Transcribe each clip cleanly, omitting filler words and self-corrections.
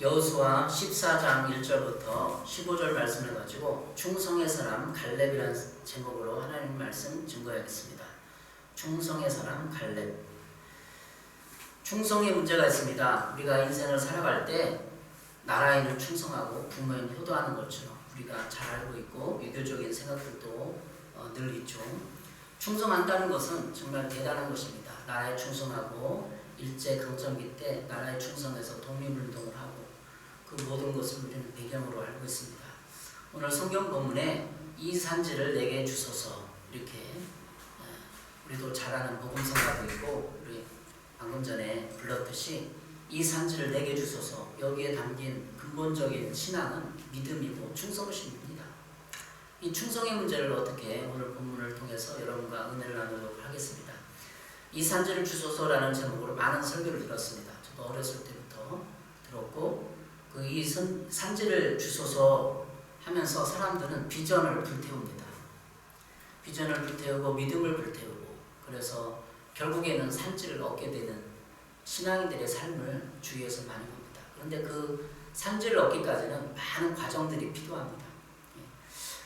여호수아 14장 1절부터 15절 말씀을 가지고 충성의 사람 갈렙이라는 제목으로 하나님 말씀 증거하겠습니다. 충성의 사람 갈렙. 충성의 문제가 있습니다. 우리가 인생을 살아갈 때 나라에는 충성하고 부모에는 효도하는 것처럼 우리가 잘 알고 있고 유교적인 생각들도 늘 있죠. 충성한다는 것은 정말 대단한 것입니다. 나라에 충성하고 일제강점기 때 나라에 충성해서 독립운동을 하고 그 모든 것을 우리는 배경으로 알고 있습니다. 오늘 성경 본문에 이 산지를 내게 주소서, 이렇게 우리도 잘 아는 복음성가도 있고 우리 방금 전에 불렀듯이 이 산지를 내게 주소서, 여기에 담긴 근본적인 신앙은 믿음이고 충성심입니다. 이 충성의 문제를 어떻게 오늘 본문을 통해서 여러분과 은혜를 나누도록 하겠습니다. 이 산지를 주소서라는 제목으로 많은 설교를 들었습니다. 저도 어렸을 때부터 들었고 이 산지를 주소서 하면서 사람들은 비전을 불태웁니다. 비전을 불태우고 믿음을 불태우고, 그래서 결국에는 산지를 얻게 되는 신앙인들의 삶을 주위에서 많이 봅니다. 그런데 그 산지를 얻기까지는 많은 과정들이 필요합니다.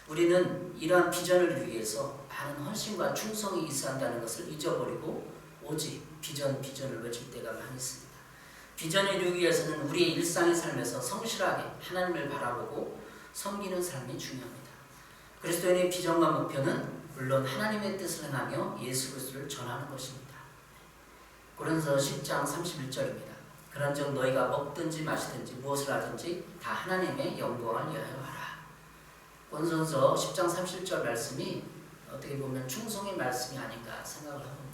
우리는 이러한 비전을 위해서 많은 헌신과 충성이 있어야 한다는 것을 잊어버리고 오직 비전을 외칠 때가 많이 있습니다. 비전을 이루기 위해서는 우리의 일상의 삶에서 성실하게 하나님을 바라보고 섬기는 삶이 중요합니다. 그리스도인의 비전과 목표는 물론 하나님의 뜻을 행하며 예수 그리스도를 전하는 것입니다. 고린도서 10장 31절입니다. 그런즉 너희가 먹든지 마시든지 무엇을 하든지 다 하나님의 영광을 위하여 하라. 고린도서 10장 31절 말씀이 어떻게 보면 충성의 말씀이 아닌가 생각을 합니다.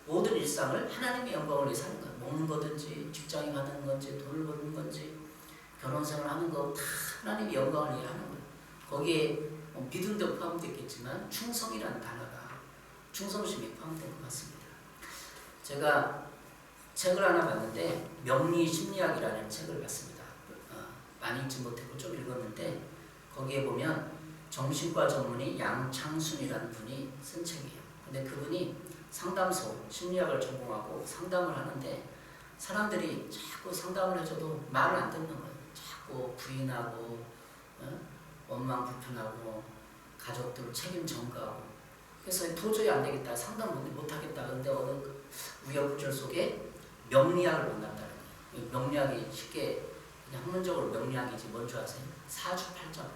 모든 일상을 하나님의 영광을 위해 사는 것, 먹는 거든지 직장에 가는 건지 돈을 버는 건지 결혼생활 하는 거 다 하나님의 영광을 위해 하는 거예요. 거기에 믿음도 포함되겠지만 충성이라는 단어가, 충성심이 포함된 것 같습니다. 제가 책을 하나 봤는데 명리심리학이라는 책을 봤습니다. 많이 읽지 못했고 좀 읽었는데 거기에 보면 정신과 전문의 양창순이라는 분이 쓴 책이에요. 근데 그분이 상담소, 심리학을 전공하고 상담을 하는데 사람들이 자꾸 상담을 해줘도 말을 안 듣는 거예요. 자꾸 부인하고 원망 불편하고 가족들 책임 전가하고, 그래서 도저히 안 되겠다, 상담 못 하겠다. 근데 어느 우여곡절 속에 명리학을 만났다는 거예요. 명리학이 쉽게 그냥 학문적으로 명리학이지 뭔지 아세요? 사주팔자로.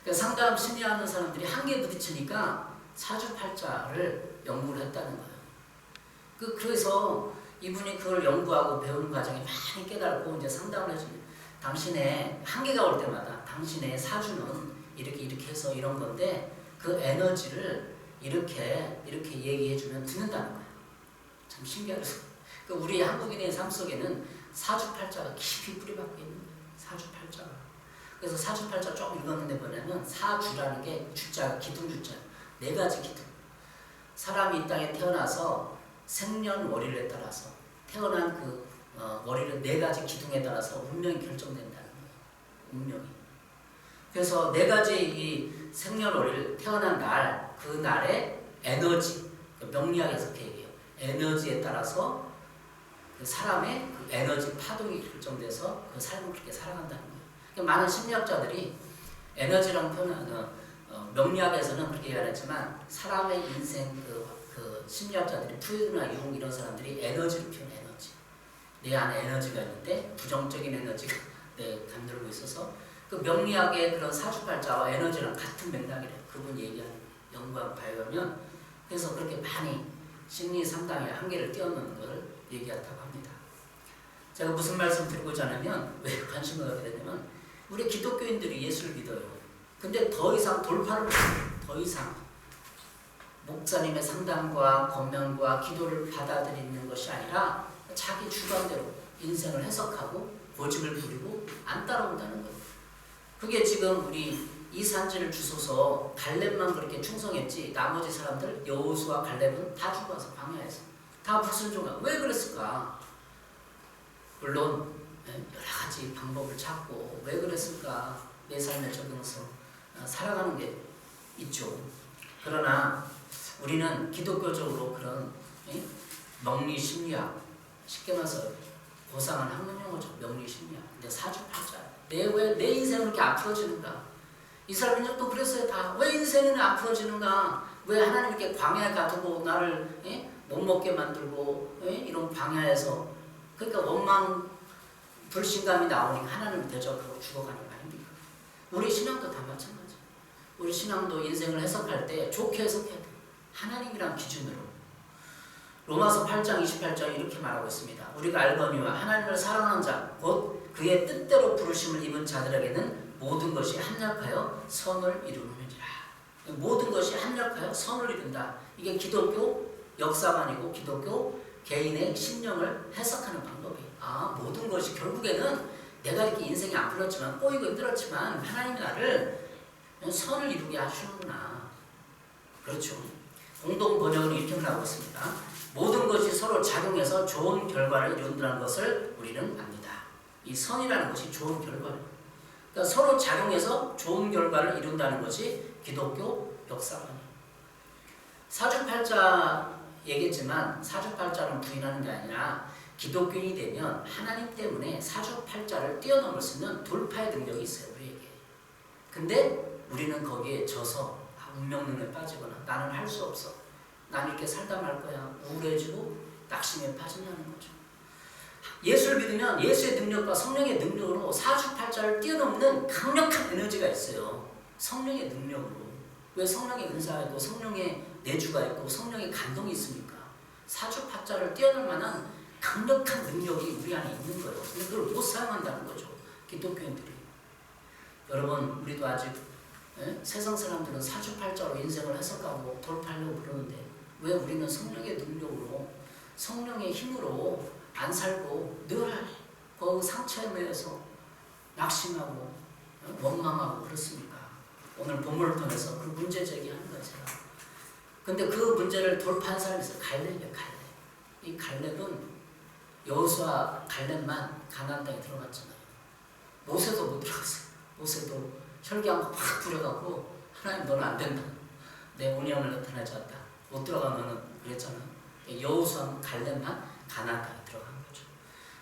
그러니까 상담 심리하는 사람들이 한계에 부딪히니까 사주팔자를 연구를 했다는 거예요. 그래서 이분이 그걸 연구하고 배우는 과정에 많이 깨달고 이제 상담을 해주면, 당신의 한계가 올 때마다 당신의 사주는 이렇게 해서 이런 건데 그 에너지를 이렇게 얘기해주면 듣는다는 거예요. 참 신기하죠. 우리 한국인의 삶 속에는 사주팔자가 깊이 뿌리박혀 있는 거예요. 사주팔자가. 그래서 사주팔자 조금 읽었는데 뭐냐면 사주라는 게 주자가 기둥주자, 네 가지 기둥. 사람이 이 땅에 태어나서 생년월일에 따라서 태어난 그 월일의 네 가지 기둥에 따라서 운명이 결정된다는 거예요. 운명이. 그래서 네 가지 이 생년월일 태어난 날, 그 날의 에너지, 명리학에서 그렇게 얘기해요. 에너지에 따라서 그 사람의 그 에너지 파동이 결정돼서 그 삶을 그렇게 살아간다는 거예요. 그러니까 많은 심리학자들이 에너지라는 표현은 명리학에서는 그렇게 얘기하지만 사람의 인생 그 심리학자들이 프로이드나 융 이런 사람들이 에너지를 표현해. 에너지. 내 안에 에너지가 있는데 부정적인 에너지가 내 감돌고 있어서 그 명리학의 그런 사주팔자와 에너지랑 같은 맥락이래요. 그분 얘기하는 연구한 바에 의하면. 그래서 그렇게 많이 심리 상담의 한계를 뛰어넘는 것을 얘기한다고 합니다. 제가 무슨 말씀 드리고자 하냐면, 왜 관심을 갖게 되냐면 우리 기독교인들이 예수를 믿어요. 근데 더 이상 돌파를 못해요. 더 이상 목사님의 상담과 권면과 기도를 받아들이는 것이 아니라 자기 주관대로 인생을 해석하고 고집을 부리고 안 따라온다는 거예요. 그게 지금 우리 이 산지를 주소서 갈렙만 그렇게 충성했지 나머지 사람들 여호수아 갈렙은 다 죽어서 광야에서 다 불순종하고. 왜 그랬을까? 물론 여러 가지 방법을 찾고 왜 그랬을까 내 삶에 적용해서 살아가는 게 있죠. 그러나 우리는 기독교적으로 그런 명리심리학, 쉽게 말해서 고상한 학문 용어죠. 명리심리학. 근데 사주팔자. 왜 내 인생은 그렇게 앞으로지는가? 이스라엘 민족도 그랬어요. 다. 왜 인생은 앞으로지는가? 왜 하나님 이렇게 광야에 가두고 나를 못 먹게 만들고 이런 광야에서 그러니까 원망 불신감이 나오니까 하나님을 대적하고 죽어가는 거 아닙니까? 우리 신앙도 다 마찬가지. 우리 신앙도 인생을 해석할 때 좋게 해석해야 돼. 하나님이란 기준으로. 로마서 8장 28절 이렇게 말하고 있습니다. 우리가 알거니와 하나님을 사랑하는 자, 곧 그의 뜻대로 부르심을 입은 자들에게는 모든 것이 합력하여 선을 이루느니라. 모든 것이 합력하여 선을 이룬다. 이게 기독교 역사가 아니고 기독교 개인의 심령을 해석하는 방법이에요. 모든 것이 결국에는 내가 이렇게 인생이 안 풀렸지만 꼬이고 힘들었지만 하나님이 나를 선을 이루게 하시는구나. 그렇죠. 공동 번역은 이렇게 말하고 있습니다. 모든 것이 서로 작용해서 좋은 결과를 이룬다는 것을 우리는 압니다. 이 선이라는 것이 좋은 결과를. 그러니까 서로 작용해서 좋은 결과를 이룬다는 것이 기독교 역사관이에요. 사주팔자 얘기했지만 사주팔자는 부인하는 게 아니라 기독교인이 되면 하나님 때문에 사주팔자를 뛰어넘을 수 있는 돌파의 능력이 있어요. 우리에게. 근데 우리는 거기에 져서 운명론에 빠지거나 나는 할 수 없어. 난 이렇게 살다 말 거야. 우울해지고 낙심에 빠진다는 거죠. 예수를 믿으면 예수의 능력과 성령의 능력으로 사주팔자를 뛰어넘는 강력한 에너지가 있어요. 성령의 능력으로. 왜 성령의 은사가 있고 성령의 내주가 있고 성령의 감동이 있습니까? 사주팔자를 뛰어넘을 만한 강력한 능력이 우리 안에 있는 거예요. 근데 그걸 못 사용한다는 거죠. 기독교인들이. 여러분 우리도 아직 세상 사람들은 사주팔자로 인생을 해석하고 돌파하려고 그러는데 왜 우리는 성령의 능력으로 성령의 힘으로 안 살고 늘 그 상처에 매여서 낙심하고 원망하고 그렇습니까? 오늘 본문을 통해서 그 문제 제기하는 거죠. 근데 그 문제를 돌파한 사람이 있어요. 갈렙이에요. 갈렙. 이 갈렙은 여호수아 갈렙만 가나안 땅에 들어갔잖아요. 모세도 못 들어갔어요. 모세도 혈기한 거팍 부려갖고 하나님 너는 안 된다. 내 운명을 나타나지 않다. 못 들어가면은 그랬잖아요. 여호수아 갈렙만 가나안 땅에 들어간 거죠.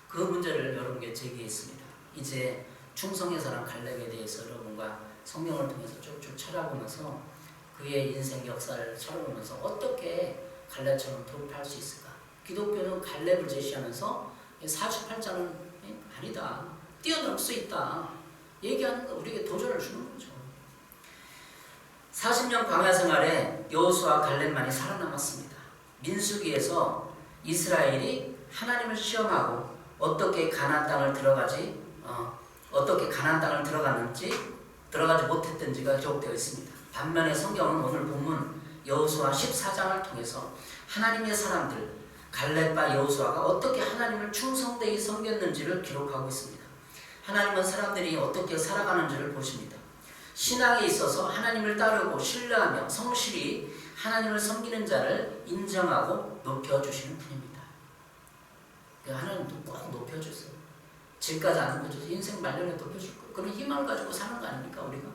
그 문제를 여러분께 제기했습니다. 이제 충성의 사람 갈렙에 대해서 여러분과 성경을 통해서 쭉쭉 찾아보면서 그의 인생 역사를 찾아보면서 어떻게 갈렙처럼 돌파할 수 있을까? 기독교는 갈렙을 제시하면서 사주팔자는 아니다. 뛰어넘을 수 있다. 얘기하는 거 우리에게 도전을 주는 거죠. 40년 광야 생활에 여호수아 갈렙만이 살아남았습니다. 민수기에서 이스라엘이 하나님을 시험하고 어떻게 가나안 땅을 들어가지 들어가지 못했던지가 기록되어 있습니다. 반면에 성경은 오늘 본문 여호수아 14장을 통해서 하나님의 사람들 갈렙과 여호수아가 어떻게 하나님을 충성되이 섬겼는지를 기록하고 있습니다. 하나님은 사람들이 어떻게 살아가는지를 보십니다. 신앙에 있어서 하나님을 따르고 신뢰하며 성실히 하나님을 섬기는 자를 인정하고 높여주시는 분입니다. 하나님도 꼭 높여주세요. 지금까지 안 높여줘서 인생 말년에 높여줄 거예요. 그런 희망을 가지고 사는 거 아닙니까 우리가?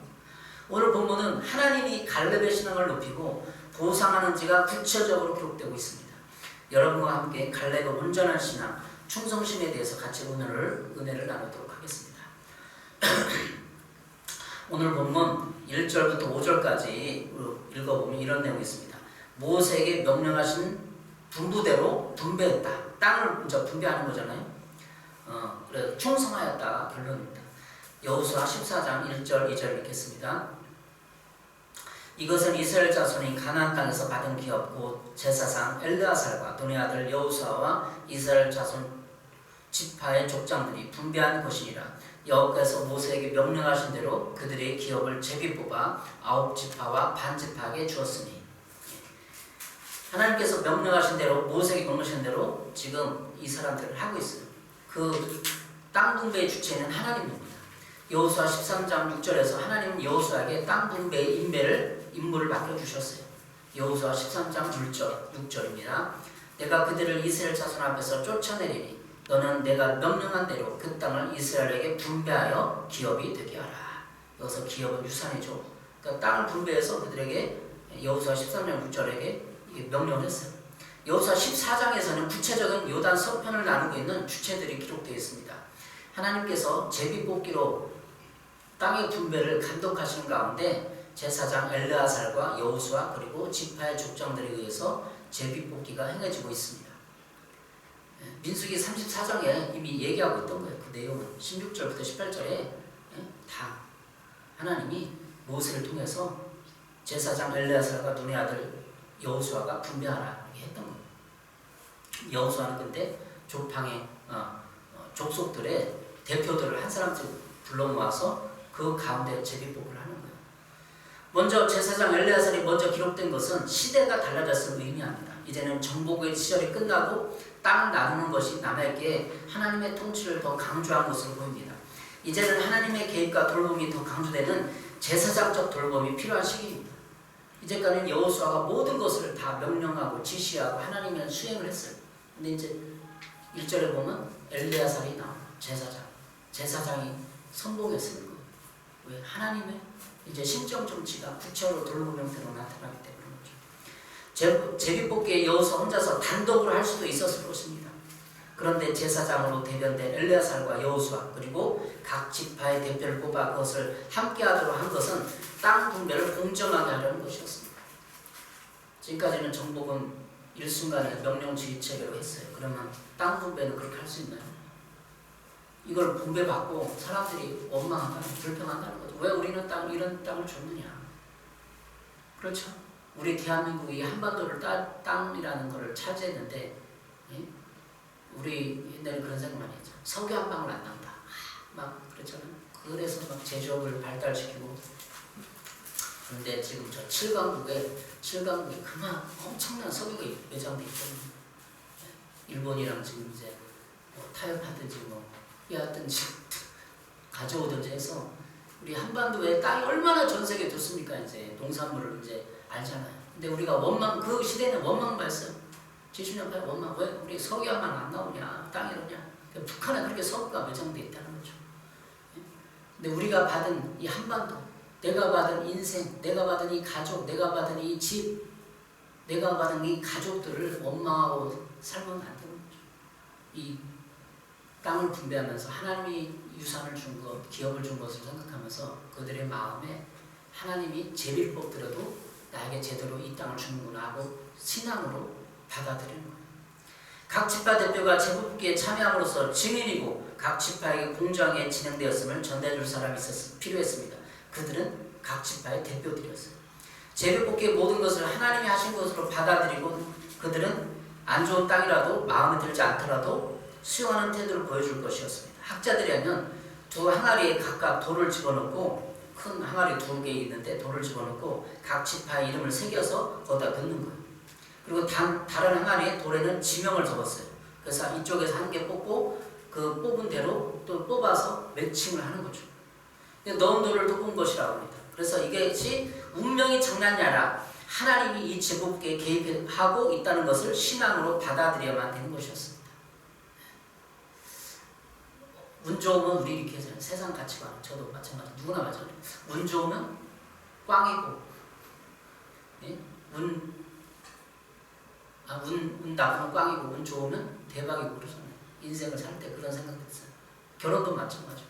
오늘 본문은 하나님이 갈렙의 신앙을 높이고 보상하는 지가 구체적으로 기록되고 있습니다. 여러분과 함께 갈렙의 온전한 신앙, 충성심에 대해서 같이 은혜를 나누도록 하겠습니다. 오늘 본문 1절부터 5절까지 읽어보면 이런 내용이 있습니다. 모세에게 명령하신 분부대로 분배했다. 땅을 이제 분배하는 거잖아요. 그래서 충성하였다 결론입니다. 여호수아 14장 1절 2절 읽겠습니다. 이것은 이스라엘 자손이 가나안 땅에서 받은 기업 곧 제사상 엘르아살과 돈의 아들 여호수아와 이스라엘 자손 지파의 족장들이 분배한 것이니라. 여호와께서 모세에게 명령하신 대로 그들의 기업을 제비 뽑아 9지파와 반지파에게 주었으니. 하나님께서 명령하신 대로 모세에게 명령하신 대로 지금 이 사람들을 하고 있어요. 그 땅 분배의 주체는 하나님입니다. 여호수아 13장 6절에서 하나님은 여호수아에게 땅 분배의 임무를 맡겨주셨어요. 여호수아 13장 6절입니다. 내가 그들을 이스라엘 자손 앞에서 쫓아내리니 너는 내가 명령한 대로 그 땅을 이스라엘에게 분배하여 기업이 되게 하라. 여기서 기업은 유산이죠. 그러니까 땅을 분배해서 그들에게 여호수아 13장 6절에게 명령을 했어요. 여호수아 14장에서는 구체적인 요단 서편을 나누고 있는 주체들이 기록되어 있습니다. 하나님께서 제비뽑기로 땅의 분배를 감독하시는 가운데 제사장 엘르아살과 여호수아 그리고 지파의 족장들에 의해서 제비뽑기가 행해지고 있습니다. 민수기 34장에 이미 얘기하고 있던 거예요. 그 내용은 16절부터 18절에 다 하나님이 모세를 통해서 제사장 엘르아살과 눈의 아들 여호수아가 분배하라 이렇게 했던 거예요. 여호수아는 근데 족방의 족속들의 대표들을 한 사람씩 불러 모아서 그 가운데 제비뽑기를 하는 거예요. 먼저 제사장 엘르아살이 먼저 기록된 것은 시대가 달라졌음을 의미합니다. 이제는 정복의 시절이 끝나고 땅을 나누는 것이 남에게 하나님의 통치를 더 강조한 것으로 보입니다. 이제는 하나님의 개입과 돌봄이 더 강조되는 제사장적 돌봄이 필요한 시기입니다. 이제까지는 여호수아가 모든 것을 다 명령하고 지시하고 하나님의 수행을 했어요. 근데 이제 1절에 보면 엘르아살이 나와요. 제사장이 선봉했을 거예요. 왜? 하나님의 이제 신정 정치가 구체적으로 돌봄 형태로 나타나기 때문에 제비뽑기에 여호수아 혼자서 단독으로 할 수도 있었을 것입니다. 그런데 제사장으로 대변된 엘르아살과 여호수아 그리고 각 지파의 대표를 뽑아 그것을 함께하도록 한 것은 땅 분배를 공정하게 하려는 것이었습니다. 지금까지는 정복은 일순간에 명령주의 체계로 했어요. 그러면 땅 분배는 그렇게 할 수 있나요? 이걸 분배받고 사람들이 원망한다는, 불평한다는 거죠. 왜 우리는 이런 땅을 줬느냐? 그렇죠. 우리 대한민국이 한반도를 땅이라는 것을 차지했는데, 우리 옛날에 그런 생각 많이 했죠. 석유 한 방울 안 난다. 막 그랬잖아요. 그래서 막 제조업을 발달시키고. 그런데 지금 저 7강국에 그만 엄청난 석유가 매장돼 있거든요. 일본이랑 지금 이제 타협하든지 빼앗든지 가져오든지 해서 우리 한반도에 땅이 얼마나 전 세계에 좋습니까? 이제 농산물을 이제 알잖아요. 근데 우리가 그 시대는 원망만 했어요. 70년 전에 원망, 왜 우리 석유만 안 나오냐, 땅이 이러냐. 북한에 그렇게 석유가 매장돼 있다는 거죠. 근데 우리가 받은 이 한반도, 내가 받은 인생, 내가 받은 이 가족, 내가 받은 이 집, 내가 받은 이 가족들을 원망하고 살면 안 되는 거죠. 이 땅을 분배하면서 하나님이 유산을 준 것, 기업을 준 것을 생각하면서 그들의 마음에 하나님이 제비를 뽑더라도 나에게 제대로 이 땅을 주는구나 하고 신앙으로 받아들이는 거예요. 각 지파 대표가 제비뽑기에 참여함으로써 증인이고 각 지파에게 공정하게 진행되었음을 전해줄 사람이 필요했습니다. 그들은 각 지파의 대표들이었어요. 제비뽑기의 모든 것을 하나님이 하신 것으로 받아들이고 그들은 안 좋은 땅이라도 마음에 들지 않더라도 수용하는 태도를 보여줄 것이었습니다. 학자들이 하면 두 항아리에 각각 돌을 집어넣고 큰 항아리 2개 있는데 돌을 집어넣고 각 지파의 이름을 새겨서 거기다 넣는 거예요. 그리고 다른 항아리에 돌에는 지명을 적었어요. 그래서 이쪽에서 한 개 뽑고 그 뽑은 대로 또 뽑아서 매칭을 하는 거죠. 넣은 돌을 또 뽑은 것이라고 합니다. 그래서 이것이 운명이 장난이 아니라 하나님이 이 제비뽑기에 개입하고 있다는 것을 신앙으로 받아들여야만 되는 것이었습니다. 운 좋으면 우리 이렇게 해서 세상 가치관, 저도 마찬가지, 누구나 마찬가지. 운 좋으면 꽝이고, 운 나쁘면 꽝이고, 운 좋으면 대박이고 그러잖아요. 인생을 살 때 그런 생각했어요. 결혼도 마찬가지고,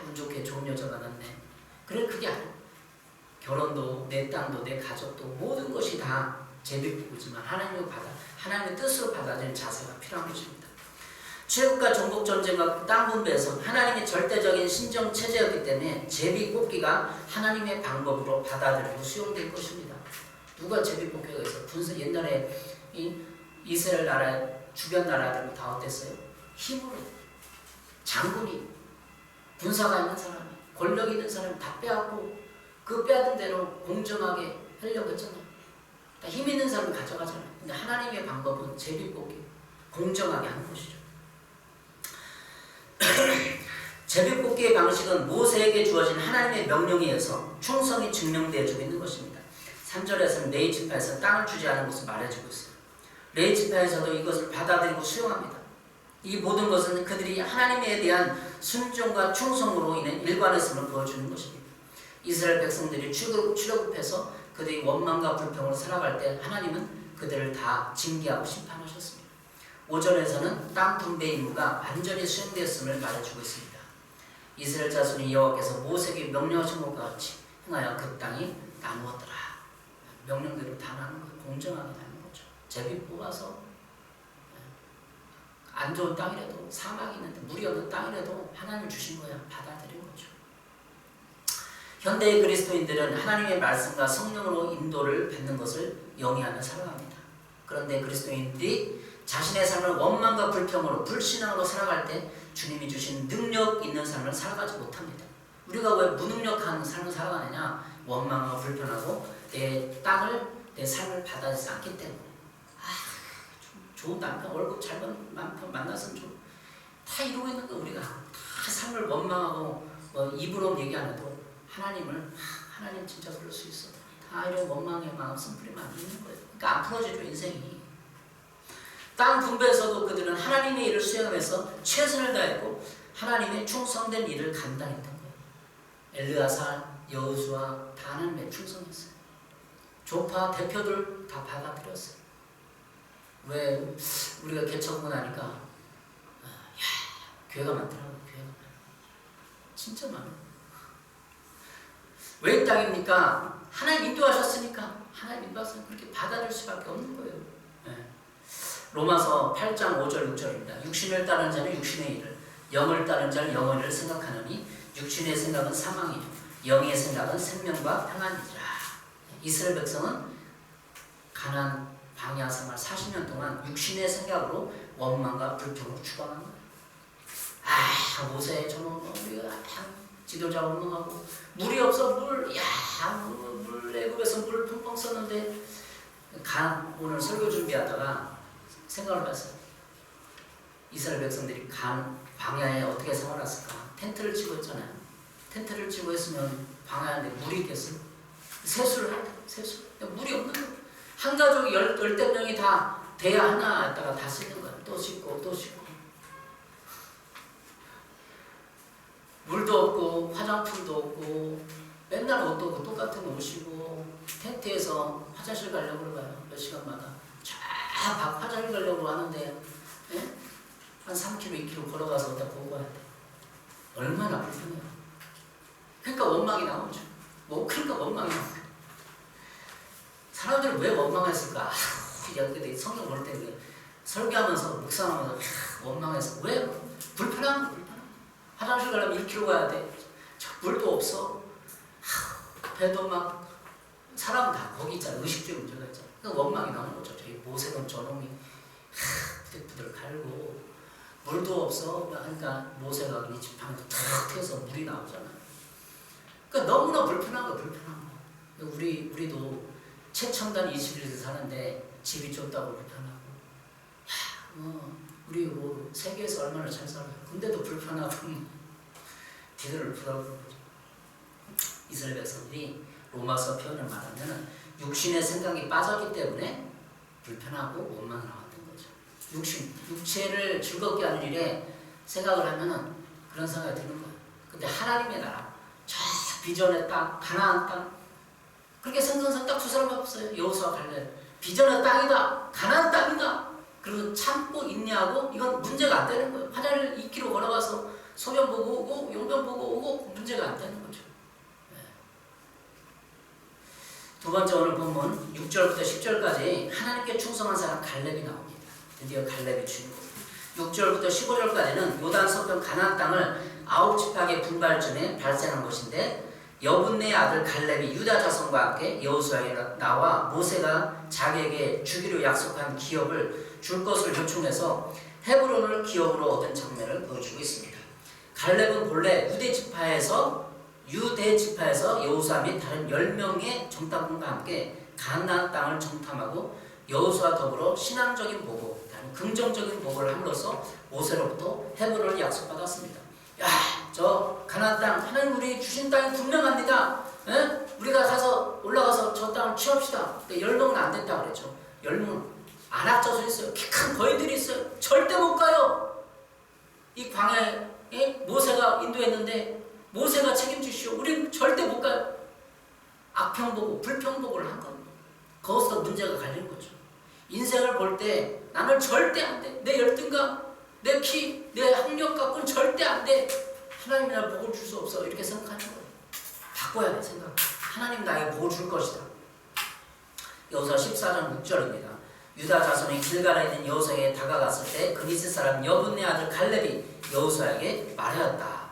운 좋게 좋은 여자가 났네. 그래, 그게 아니야. 결혼도, 내 땅도, 내 가족도 모든 것이 다 제비뽑기지만 하나님의 뜻으로 받아들이는 자세가 필요한 것입니다. 최국과 정복 전쟁과 땅 분배에서 하나님의 절대적인 신정 체제였기 때문에 제비뽑기가 하나님의 방법으로 받아들이고 수용될 것입니다. 누가 제비뽑기가 있어? 옛날에 이스라엘 나라 주변 나라들은 다 어땠어요? 힘으로 장군이 군사가 있는 사람이 권력 있는 사람이 다 빼앗고 그 빼앗은 대로 공정하게 하려고 했잖아요. 다 힘 있는 사람이 가져가잖아요. 근데 하나님의 방법은 제비뽑기 공정하게 하는 것이죠. 제비뽑기의 방식은 모세에게 주어진 하나님의 명령에 의해서 충성이 증명되어지고 있는 것입니다. 3절에서는 레위 지파에서 땅을 주지 않은 것을 말해주고 있어요. 레위 지파에서도 이것을 받아들이고 수용합니다. 이 모든 것은 그들이 하나님에 대한 순종과 충성으로 인해 일관했음을 보여주는 것입니다. 이스라엘 백성들이 출애굽해서 그들이 원망과 불평으로 살아갈 때 하나님은 그들을 다 징계하고 심판하셨습니다. 5절에서는 땅 분배 임무가 완전히 수행되었음을 말해주고 있습니다. 이스라엘 자손이 여호와께서 모세에게 명령하신 것과 같이 행하여 그 땅이 나누었더라. 명령대로 다 나눈 거예요. 공정하게 나눈 거죠. 제비 뽑아서 안 좋은 땅이라도, 사막이 있는데 물이 없는 땅이라도 하나님 주신 거야. 받아들인 거죠. 현대의 그리스도인들은 하나님의 말씀과 성령으로 인도를 받는 것을 영위하며 살아갑니다. 그런데 그리스도인들이 자신의 삶을 원망과 불평으로 불신앙으로 살아갈 때 주님이 주신 능력 있는 삶을 살아가지 못합니다. 우리가 왜 무능력한 삶을 살아가느냐? 원망하고 불편하고 내 땅을, 내 삶을 받아들이지 않기 때문에. 좋은 남편, 월급 잘 받는 남편 만나서 좀 다 이루고 있는 거. 우리가 다 삶을 원망하고 입으로 얘기 안 해도 하나님을 하나님 진짜 그럴 수 있어. 다 이런 원망의 마음 쓴뿌리만 있는 거예요. 그러니까 안 풀어지죠, 인생이. 땅 분배에서도 그들은 하나님의 일을 수행하면서 최선을 다했고 하나님의 충성된 일을 감당했던 거예요. 엘르아살, 여호수아 다 하나님의 충성했어요. 조파 대표들 다 받아들였어요. 왜 우리가 개척하고 나니까 교회가 많더라고요. 교회가 많아요. 진짜 많아요. 왜 땅입니까? 하나님 인도하셨으니까. 하나님 인도하셨으니까 그렇게 받아들일 수밖에 없는 거예요. 네. 로마서 8장 5절 6절입니다. 육신을 따르는 자는 육신의 일을, 영을 따르는 자는 영의 일을 생각하느니 육신의 생각은 사망이요 영의 생각은 생명과 평안이니라. 이스라엘 백성은 가나안 광야 생활 40년 동안 육신의 생각으로 원망과 불평으로 추방한 거예요. 모세 저놈 우리가 지도자 원망하고 물이 없어 물 애굽에서 물 펑펑 썼는데 오늘 설교 준비하다가 생각을 했어요. 이스라엘 백성들이 광야에 어떻게 생활했을까? 텐트를 치고 있잖아요. 텐트를 치고 있으면 광야에 물이 있겠어요? 세수를 해야 돼. 세수. 물이 없는 거예요. 한 가족이 열댓 명이 다 대야 하나 했다가 다 씻는 거야. 또 씻고 또 씻고. 물도 없고 화장품도 없고 맨날 옷도 없고 똑같은 옷이고 텐트에서 화장실 가려고 그래요. 몇 시간마다 쫙 화장실 가려고 하는데 한 3km, 2km 걸어가서 어디다 보고 가야 돼. 얼마나 불편해요. 그러니까 원망이 나오죠. 그러니까 원망이 나오죠. 사람들은 왜 원망했을까? 성경 볼 때 설교하면서 묵상하면서 원망해서 왜? 불편한 거. 화장실 가려면 1km 가야 돼. 물도 없어. 배도 막 사람은 다 거기 있잖아. 의식주의 문제가 있잖아. 그러니까 원망이 나오는 거죠. 저희 모세는 저놈이 부들부들 갈고 물도 없어. 그러니까 모세가 이 지팡이로 탁 트여서 물이 나오잖아요. 그러니까 너무나 불편한 거. 우리도 최첨단 21세기 사는데 집이 좁다고 불편하고 우리 세계에서 얼마나 잘 살아요. 근데도 불편하고 뒤를 풀어보는 거죠. 이스라엘 백성들이 로마서 표현을 말하면 육신의 생각이 빠졌기 때문에 불편하고 원망을 나왔던 거죠. 육체를 즐겁게 하는 일에 생각을 하면 그런 생각이 드는 거예요. 근데 하나님의 나라, 저 비전의 땅, 가나안 땅, 그렇게 생각해서 딱 두 사람밖에 없어요. 여호수아 갈렙. 비전의 땅이다. 가나안 땅이다. 그리고 참고 인내하고 이건 문제가 안 되는 거예요. 화장을 2km 걸어가서 소변 보고 오고 용변 보고 오고 문제가 안 되는 거죠. 두 번째 오늘 본문 6절부터 10절까지 하나님께 충성한 사람 갈렙이 나옵니다. 드디어 갈렙이 주인공. 6절부터 15절까지는 요단 서편 가나안 땅을 9지파의 분발전에 발생한 것인데 여분네의 아들 갈렙이 유다 자손과 함께 여호수아에 나와 모세가 자기에게 주기로 약속한 기업을 줄 것을 요청해서 헤브론을 기업으로 얻은 장면을 보여주고 있습니다. 갈렙은 본래 유대 지파에서 여호수아 및 다른 10명의 정탐꾼과 함께 가나안 땅을 정탐하고 여호수아 더불어 신앙적인 보고, 긍정적인 보고를 함으로써 모세로부터 헤브론을 약속받았습니다. 저 가나안 땅 하나님 우리 주신 땅이 분명합니다. 우리가 올라가서 저 땅을 취합시다. 근데 10명은 안 된다고 그랬죠. 10명은 안 합쳐져 있어요. 키 큰 거인들이 있어요. 절대 못 가요. 이 광야에 모세가 인도했는데 모세가 책임지시오. 우린 절대 못 가요. 악평보고 불평보고를 한 겁니다. 거기서 문제가 갈린 거죠. 인생을 볼 때 나는 절대 안 돼. 내 열등감, 내 키, 내 학력 갖고는 절대 안 돼. 하나님이 날 복을 줄 수 없어. 이렇게 생각하는 거예요. 바꿔야 돼, 생각. 하나님 나에게 복을 줄 것이다. 여호수아 14장 6절입니다. 유다 자손이 길갈에 있는 여호수아에게 다가갔을 때 그리스 사람 여분네 아들 갈렙이 여호수아에게 말하였다.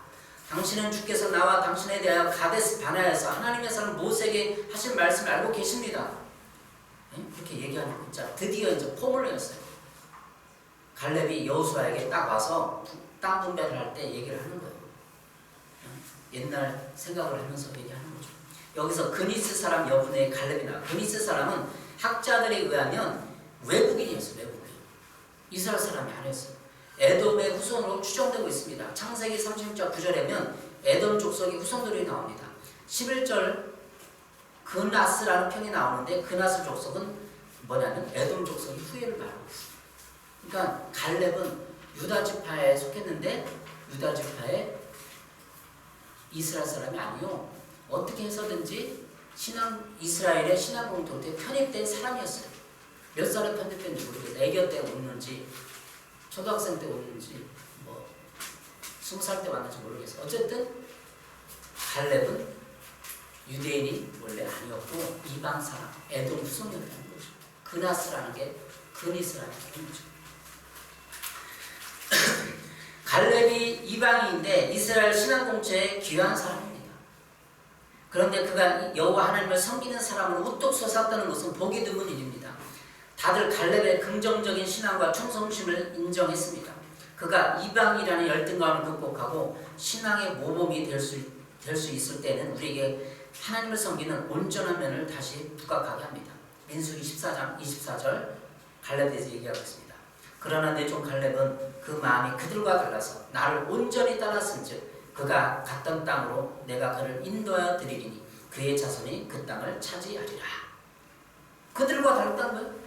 당신은 주께서 나와 당신에 대하여 가데스 바네아에서 하나님의 사람 모세에게 하신 말씀을 알고 계십니다. 그렇게 얘기하는 거. 자, 드디어 이제 포물러였어요. 갈렙이 여호수아에게 딱 와서 땅 분배를 할 때 얘기를 하는 거예요. 옛날 생각을 하면서 얘기하는 거죠. 여기서 그니스 사람 여분의 갈렙이 나와. 그니스 사람은 학자들에 의하면 외국인이었어요. 외국인. 이스라엘 사람이 아니었어요. 에돔의 후손으로 추정되고 있습니다. 창세기 36장 9절에면 에돔 족속의 후손들이 나옵니다. 11절 그나스라는 편이 나오는데 그나스 족속은 뭐냐면 에돔 족속의 후예를 말하고 있습니다. 그러니까 갈렙은 유다 지파에 속했는데 유다 지파의 이스라엘 사람이 아니요. 어떻게 해서든지 이스라엘의 신앙 공동체에 편입된 사람이었어요. 몇 살에 편입된지 모르겠어요. 애교 때 왔는지 초등학생 때 왔는지 20살 때 왔는지 모르겠어요. 어쨌든 갈렙은 유대인이 원래 아니었고 이방 사람, 에돔 후손이었다는 거죠. 그나스라는 게 그니스라는 거죠. 갈렙이 이방인인데 이스라엘 신앙 공동체의 귀한 사람입니다. 그런데 그가 여호와 하나님을 섬기는 사람으로 우뚝 솟았다는 것은 보기 드문 일입니다. 다들 갈렙의 긍정적인 신앙과 충성심을 인정했습니다. 그가 이방이라는 열등감을 극복하고 신앙의 모범이 될 수 있을 때는 우리에게 하나님을 섬기는 온전한 면을 다시 부각하게 합니다. 민수기 14장 24절 갈렙에 대해서 얘기하고 있습니다. 그러나 내 종 갈렙은 그 마음이 그들과 달라서 나를 온전히 따랐은즉 그가 갔던 땅으로 내가 그를 인도하여 드리리니 그의 자손이 그 땅을 차지하리라. 그들과 다르다는 거예요.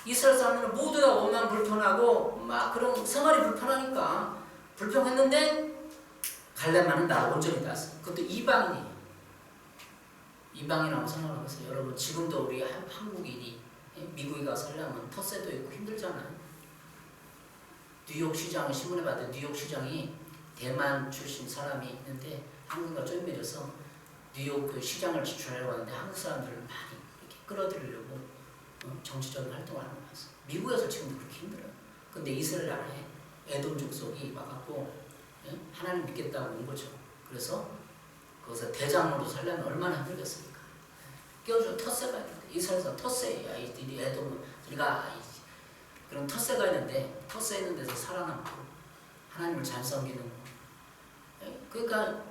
이스라엘 사람들은 모두 다 원망 불편하고 막 그런 생활이 불편하니까 불평했는데 갈렙만은 나를 온전히 따랐어요. 그것도 이방인이에요. 이방이라고 생각하고 있어요. 여러분 지금도 우리 한국인이 미국에 가서 살려면 텃세도 있고 힘들잖아요. 뉴욕 시장을 신문에 봤는데 뉴욕 시장이 대만 출신 사람이 있는데 한국과 쫄면져서 뉴욕 그 시장을 지출하려고 하는데 한국 사람들을 많이 이렇게 끌어들이려고 정치적인 활동을 하는 거 봤어요. 미국에서 지금도 그렇게 힘들어요. 근데 이스라엘 나라에 에돔 족속이 와갖고 하나님 믿겠다고 온 거죠. 그래서 거기서 대장로로 살려면 얼마나 힘들겠습니까? 껴줘 텃세가 있는데 이스라엘에서 텃세야 이들이 에돔 우리가 그런 텃세가 있는데 텃세 있는 데서 살아남고 하나님을 잘 섬기는 거. 그러니까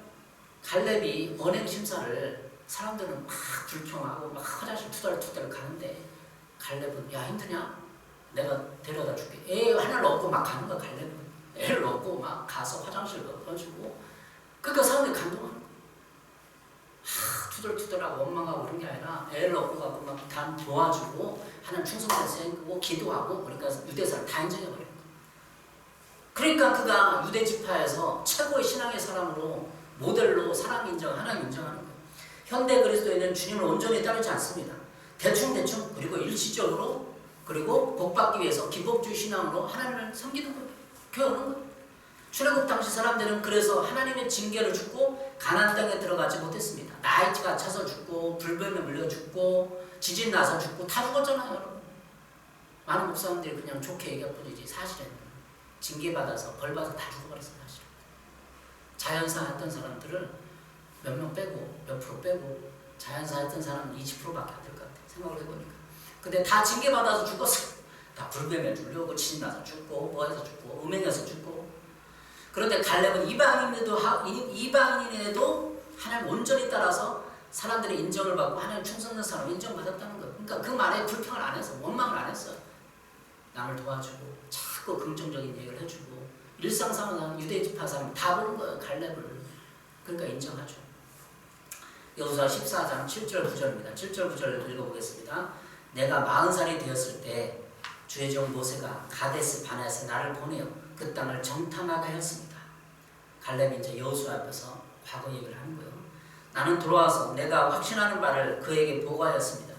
갈렙이 언행 심사를 사람들은 막 불평하고 막 화장실 투덜투덜 가는데 갈렙은 야 힘드냐? 내가 데려다 줄게. 애 하나를 얻고 막 가는 거야. 갈렙은 애를 얻고 막 가서 화장실 넣어주고 그러니까 사람들이 감동하는 거야. 투덜투덜하고 원망하고 그런 게 아니라 애를 얻고 가고 막 다 도와주고 하나님 충성을 세우고 기도하고 그러니까 유대사를 다 인정해버린 거야. 그러니까 그가 유대 지파에서 최고의 신앙의 사람으로 모델로 사람 인정, 하나님 인정하는 거예요. 현대 그리스도인은 주님을 온전히 따르지 않습니다. 대충 그리고 일시적으로 그리고 복받기 위해서 기복주의 신앙으로 하나님을 섬기는 거예요. 교회 오는 거예요. 출애굽 당시 사람들은 그래서 하나님의 징계를 죽고 가나안 땅에 들어가지 못했습니다. 나이트가 차서 죽고 불뱀에 물려 죽고 지진 나서 죽고 다 죽었잖아요. 여러분. 많은 목사님들이 그냥 좋게 얘기할 뿐이지 사실은 징계받아서 벌받아서 다 죽어버렸어요. 사실은. 자연사 했던 사람들을 몇 명 빼고 몇 프로 빼고 자연사 했던 사람은 20%밖에 안 될 것 같아요. 생각을 해보니까. 근데 다 징계받아서 죽었어요. 다 불뱀에 물려고 지진 나서 죽고 뭐해서 죽고 음행해서 죽고. 그런데 갈렙은 이방인에도 하나님 온전히 따라서 사람들의 인정을 받고 하나님 충성된 사람 인정받았다는 거예요. 그러니까 그 말에 불평을 안 했어. 원망을 안 했어요. 남을 도와주고 자꾸 긍정적인 얘기를 해주고 일상생활 유대 지파 사람 다 보는 거예요. 갈렙을. 그러니까 인정하죠. 여호수아 14장 7절 9절입니다. 7절 9절을 읽어보겠습니다. 내가 40살이 되었을 때 주의 종 모세가 가데스 바네아에서 나를 보내어 그 땅을 정탐하게 하였습니다. 갈렙이 이제 여호수아 앞에서 과거 얘기를 하는 거예요. 나는 돌아와서 내가 확신하는 바를 그에게 보고하였습니다.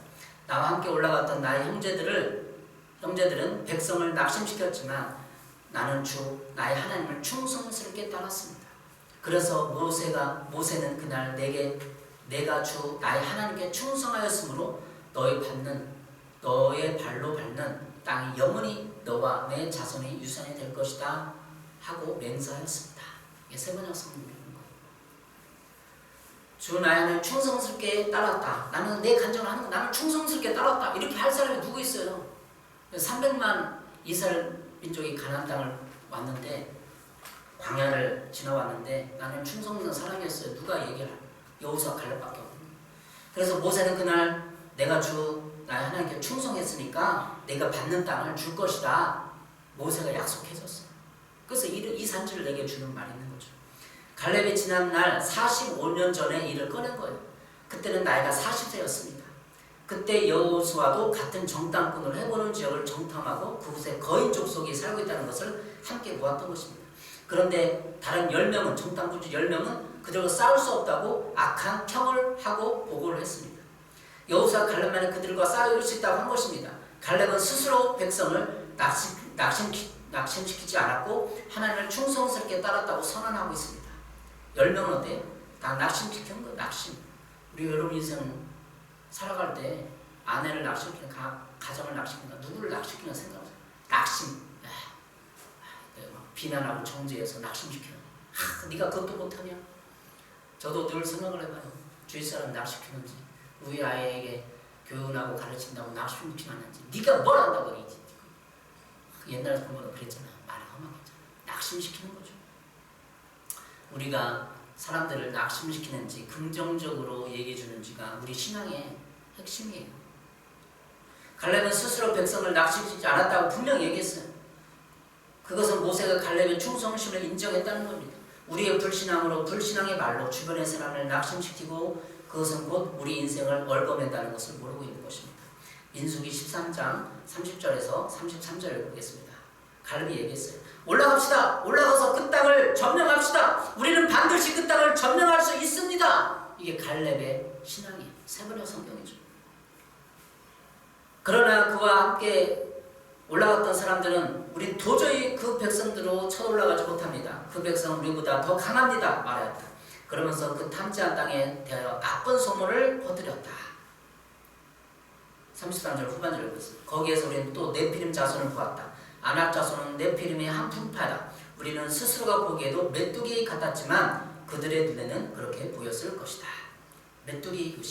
나와 함께 올라갔던 나의 형제들을 형제들은 백성을 낙심시켰지만 나는 주 나의 하나님을 충성스럽게 따랐습니다. 그래서 모세는 그날 내가 주 나의 하나님께 충성하였으므로 너의 발로 밟는 땅이 영원히 너와 내 자손의 유산이 될 것이다 하고 맹세하였습니다. 이게 세번역 성경이라는 거예요. 주 나의 하나님을 충성스럽게 따랐다. 나는 내 간증을 하는 거 나는 충성스럽게 따랐다. 이렇게 할 사람이 누구 있어요? 300만 이스라엘 민족이 가나안 땅을 왔는데 광야를 지나왔는데 나는 충성스러운 사람이었어요. 누가 얘기를 여호수아 갈렙밖에 없는. 그래서 모세는 그날 내가 주 나의 하나님께 충성했으니까 내가 받는 땅을 줄 것이다. 모세가 약속해줬어요. 그래서 이 산지를 내게 주는 말이 있는 거죠. 갈렙이 지난 날 45년 전에 이를 꺼낸 거예요. 그때는 나이가 40세였습니다. 그때 여호수아도 같은 정탐꾼으로 해보는 지역을 정탐하고 그곳에 거인 족속이 살고 있다는 것을 함께 보았던 것입니다. 그런데 다른 10명은 정탐꾼 중 10명은 그들과 싸울 수 없다고 악한 평을 하고 보고를 했습니다. 여호수아 갈렙만은 그들과 싸울 수 있다고 한 것입니다. 갈렙은 스스로 백성을 낙심시키지 않았고 하나님을 충성스럽게 따랐다고 선언하고 있습니다. 10명은 어때요? 다 낙심시키는 거 낙심. 우리 여러분 인생 살아갈 때 아내를 낙심시키는 가정을 낙심시키는 누구를 낙심시키는 생각을 낙심. 비난하고 정죄해서 낙심시키는 네가 그것도 못하냐? 저도 늘 생각을 해봐요. 주위 사람 낙심시키는지 우리 아이에게 교훈하고 가르친다고 낙심시키는지 네가 뭘 안다고 그러지? 옛날에 보면 그랬잖아요. 말이 험하겠잖아요. 낙심시키는 거죠. 우리가 사람들을 낙심시키는지 긍정적으로 얘기해 주는지가 우리 신앙의 핵심이에요. 갈렙은 스스로 백성을 낙심시키지 않았다고 분명히 얘기했어요. 그것은 모세가 갈렙의 충성심을 인정했다는 겁니다. 우리의 불신앙으로 불신앙의 말로 주변의 사람을 낙심시키고 그것은 곧 우리 인생을 얽어맨다는 것을 모르고 있는 것입니다. 민수기 13장 30절에서 33절을 보겠습니다. 갈렙이 얘기했어요. 올라갑시다. 올라가서 그 땅을 점령합시다. 우리는 반드시 그 땅을 점령할 수 있습니다. 이게 갈렙의 신앙이에요. 세번역 성경이죠. 그러나 그와 함께 올라갔던 사람들은 우린 도저히 그 백성들로 쳐올라가지 못합니다. 그 백성은 우리보다 더 강합니다. 말하였다. 그러면서 그 탐지한 땅에 대하여 나쁜 소문을 퍼뜨렸다. 33절 후반절을 보겠습니다. 거기에서 우리는 또 네피림 자손을 보았다. 아낙 자손은 네피림의 한 분파다. 우리는 스스로가 보기에도 메뚜기 같았지만 그들의 눈에는 그렇게 보였을 것이다. 메뚜기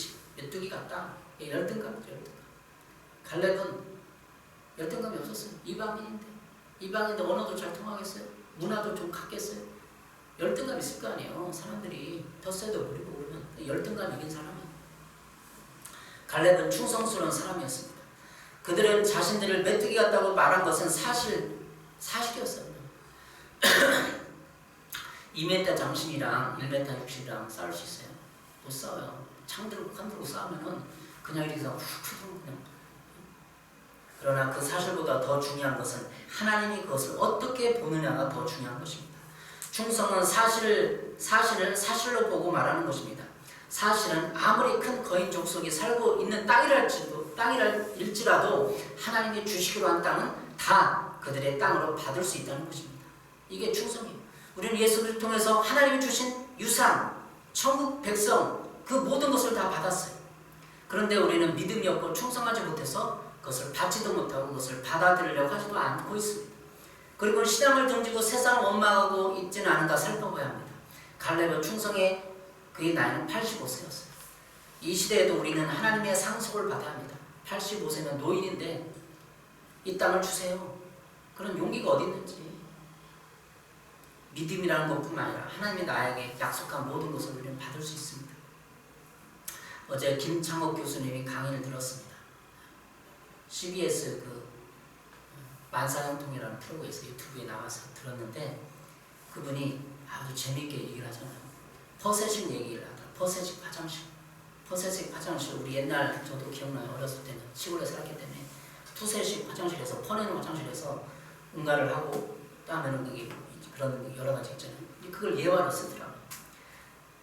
같다. 열등감이죠. 갈렙은 열등감이 없었어요. 이방인인데 언어도 잘 통하겠어요? 문화도 좀 같겠어요? 열등감 있을 거 아니에요. 사람들이 덧새도 부리고 그러면 열등감 이긴 사람이에요. 갈렙은 충성스러운 사람이었습니다. 그들은 자신들을 메뚜기 같다고 말한 것은 사실이었어요. 2m 장신이랑 1m 60이랑 싸울 수 있어요? 못 싸워요. 창 들고 칸 들고 싸우면은 그냥 이렇게 훅 그냥. 그러나 그 사실보다 더 중요한 것은 하나님이 그것을 어떻게 보느냐가 더 중요한 것입니다. 충성은 사실을 사실로 보고 말하는 것입니다. 사실은 아무리 큰 거인 족속이 살고 있는 땅이랄지라도 하나님이 주시기로 한 땅은 다 그들의 땅으로 받을 수 있다는 것입니다. 이게 충성이에요. 우리는 예수를 통해서 하나님이 주신 유산, 천국 백성 그 모든 것을 다 받았어요. 그런데 우리는 믿음이 없고 충성하지 못해서 그것을 받지도 못하고 그것을 받아들이려고 하지도 않고 있습니다. 그리고 신앙을 던지고 세상을 원망하고 있지는 않은가 살펴봐야 합니다. 갈렙은 충성의 그의 나이는 85세였어요. 이 시대에도 우리는 하나님의 상속을 받아야 합니다. 85세면 노인인데 이 땅을 주세요. 그런 용기가 어디 있는지. 믿음이라는 것뿐만 아니라 하나님이 나에게 약속한 모든 것을 우리는 받을 수 있습니다. 어제 김창옥 교수님이 강의를 들었습니다. CBS 만사형통이라는 프로그램에서 유튜브에 나와서 들었는데 그분이 아주 재밌게 얘기를 하잖아요. 퍼셋식 얘기를 하더라고요. 퍼셋식 화장실 우리 옛날 저도 기억나요. 어렸을 때는 시골에 살았기 때문에 투셋식 화장실에서 퍼내는 화장실에서 응가를 하고 다음에는 그런 여러 가지 있잖아요. 그걸 예화로 쓰더라고요.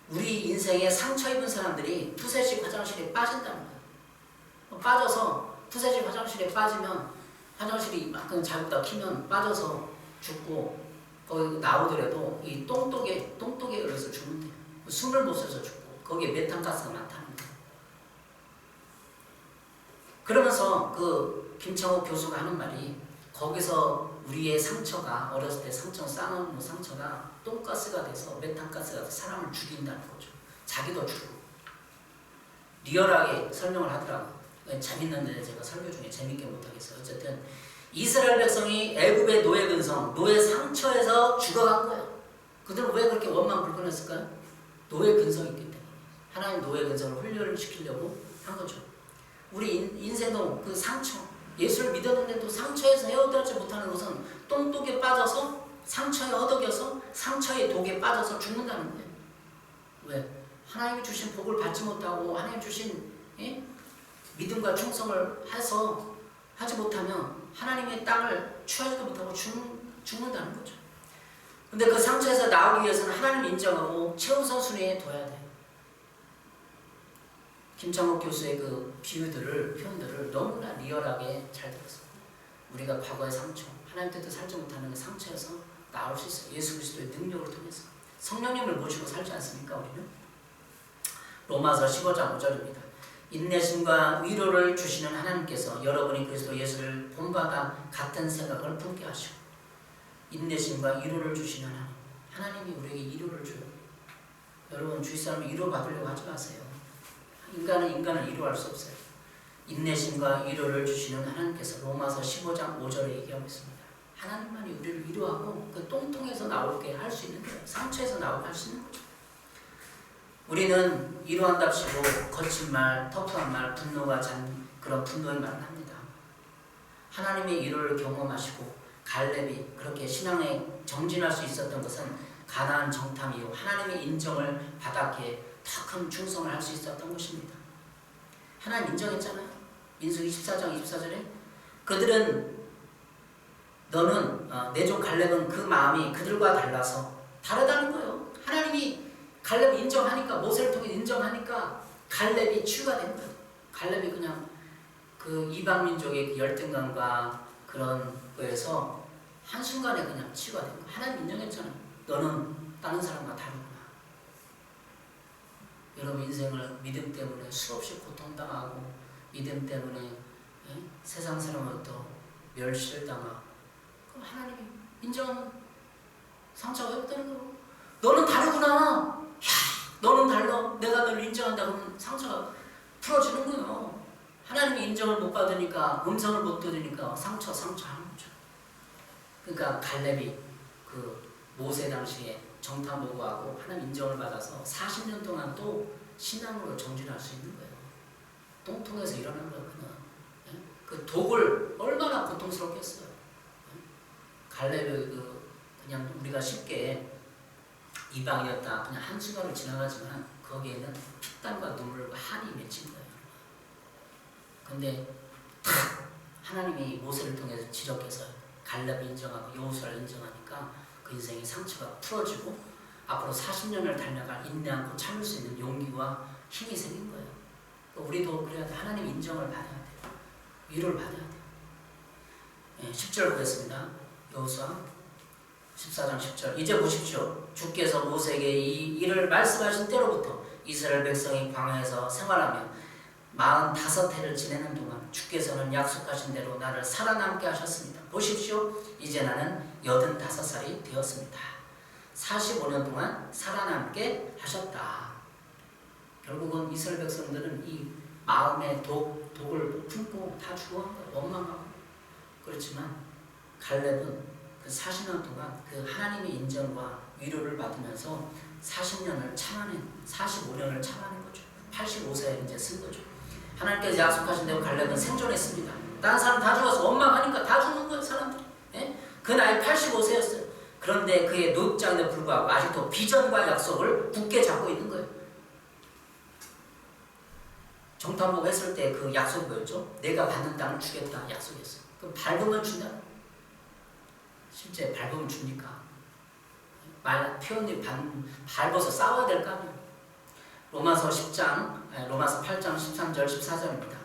우리 인생에 상처 입은 사람들이 투셋식 화장실에 빠진다는 거예요. 빠져서 투셋식 화장실에 빠지면 화장실이 이만큼 자유다 키면 빠져서 죽고 거기 나오더라도 이 똥독에 걸려서 죽는데요. 숨을 못 쉬어서 죽고 거기에 메탄가스가 많다는 거예요. 그러면서 그 김창호 교수가 하는 말이 거기서 우리의 상처가 어렸을 때 쌓아놓은 상처가 똥가스가 돼서 메탄가스가 돼서 사람을 죽인다는 거죠. 자기도 죽고 리얼하게 설명을 하더라고요. 재밌는데 제가 설교 중에 재밌게 못하겠어요. 어쨌든 이스라엘 백성이 애굽의 노예 근성, 노예 상처에서 죽어간 거예요. 그들은 왜 그렇게 원망불권했을까요? 노예 근성이 있기 때문에. 하나님 노예 근성을 훈련을 시키려고 한 거죠. 우리 인생도 그 상처, 예수를 믿었는데도 상처에서 헤어나지 못하는 것은 똥독에 빠져서 상처에 허덕여서 상처의 독에 빠져서 죽는다는 거예요. 왜? 하나님이 주신 복을 받지 못하고 하나님 주신 믿음과 충성을 해서 하지 못하면 하나님의 땅을 취하지도 못하고 죽는다는 거죠. 근데 그 상처에서 나오기 위해서는 하나님 인정하고 최우선 순위에 둬야 돼요. 김창옥 교수의 그 비유들을, 표현들을 너무나 리얼하게 잘 들었어요. 우리가 과거의 상처, 하나님 뜻대로 살지 못하는 그 상처에서 나올 수 있어요. 예수 그리스도의 능력을 통해서. 성령님을 모시고 살지 않습니까, 우리는? 로마서 15장 5절입니다. 인내심과 위로를 주시는 하나님께서 여러분이 그리스도 예수를 본바가 같은 생각을 품게 하시고, 인내심과 위로를 주시는 하나님이 우리에게 위로를 줘요. 여러분, 주위 사람을 위로받으려고 하지 마세요. 인간은 위로할 수 없어요. 인내심과 위로를 주시는 하나님께서 로마서 15장 5절에 얘기하고 있습니다. 하나님만이 우리를 위로하고 그 똥통에서 나오게 할 수 있는 거예요. 상처에서 나오게 할 수 있는 거죠. 우리는 위로한답시고 거친 말, 터프한 말, 분노가 잔 그런 분노의 말을 합니다. 하나님의 위로를 경험하시고 갈렙이 그렇게 신앙에 정진할 수 있었던 것은 가나안 정탐 이후 하나님의 인정을 받았기에 더 큰 충성을 할 수 있었던 것입니다. 하나님 인정했잖아요. 민수기 14장 24절에 그들은 너는 내 종 갈렙은 그 마음이 그들과 달라서 다르다는 거예요. 하나님이 갈렙을 인정하니까, 모세를 통해 인정하니까 갈렙이 치유가 된 거예요. 갈렙이 그냥 그 이방 민족의 그 열등감과 그런 거에서 한순간에 그냥 치유가 된 거예요. 하나님 인정했잖아요. 너는 다른 사람과 다르구나. 여러분 인생을 믿음 때문에 수없이 고통당하고 믿음 때문에 세상 사람으로부터 멸시를 당하고 그럼 하나님이 인정하는 상처가 없다는 거예요. 너는 다르구나. 너는 달라. 내가 너를 인정한다. 그러면 상처가 풀어지는 거예요. 하나님이 인정을 못 받으니까, 음성을 못 들으니까 상처 하는 거죠. 그러니까 갈렙이 그 모세 당시에 정탐보고하고 하나님 인정을 받아서 40년 동안 또 신앙으로 정진할 수 있는 거예요. 똥통에서 일어난 거예요. 그 독을 얼마나 고통스럽게 했어요. 갈렙이 그냥 우리가 쉽게 이방이었다 그냥 한순간을 지나가지만 거기에는 피땀과 눈물과 한이 맺힌 거예요. 근데 하나님이 모세를 통해서 지적해서 갈렙을 인정하고 여호수아를 인정하니까 그 인생의 상처가 풀어지고 앞으로 40년을 달려갈 인내 않고 참을 수 있는 용기와 힘이 생긴 거예요. 우리도 그래야 돼. 하나님 인정을 받아야 돼요. 위로를 받아야 돼요. 10절 보겠습니다. 여호수아 14장 10절. 이제 보십시오. 주께서 모세에게 이 일을 말씀하신 때로부터 이스라엘 백성이 광야에서 생활하며 45해를 지내는 동안 주께서는 약속하신 대로 나를 살아남게 하셨습니다. 보십시오. 이제 나는 85살이 되었습니다. 45년 동안 살아남게 하셨다. 결국은 이스라엘 백성들은 이 마음의 독을 품고 다 죽어간 거예요. 원망하고. 그렇지만 갈렙은 그 40년 동안 그 하나님의 인정과 위로를 받으면서 40년을 참아낸, 45년을 참아낸 거죠. 85세에 이제 쓴 거죠. 하나님께서 약속하신 대로 갈렙은 생존했습니다. 다른 사람 다 죽어서 원망하니까 다 죽는 거예요, 사람들이. 그 나이 85세였어요. 그런데 그의 노역장에도 불구하고 아직도 비전과 약속을 굳게 잡고 있는 거예요. 정탐복 했을 때 그 약속이 뭐였죠? 내가 받는 땅을 주겠다 약속이었어요. 그럼 밟으면 준다. 실제 밟으면 줍니까? 표현이 밟아서 싸워야 될 거 아니에요. 로마서 8장 13절 14절입니다.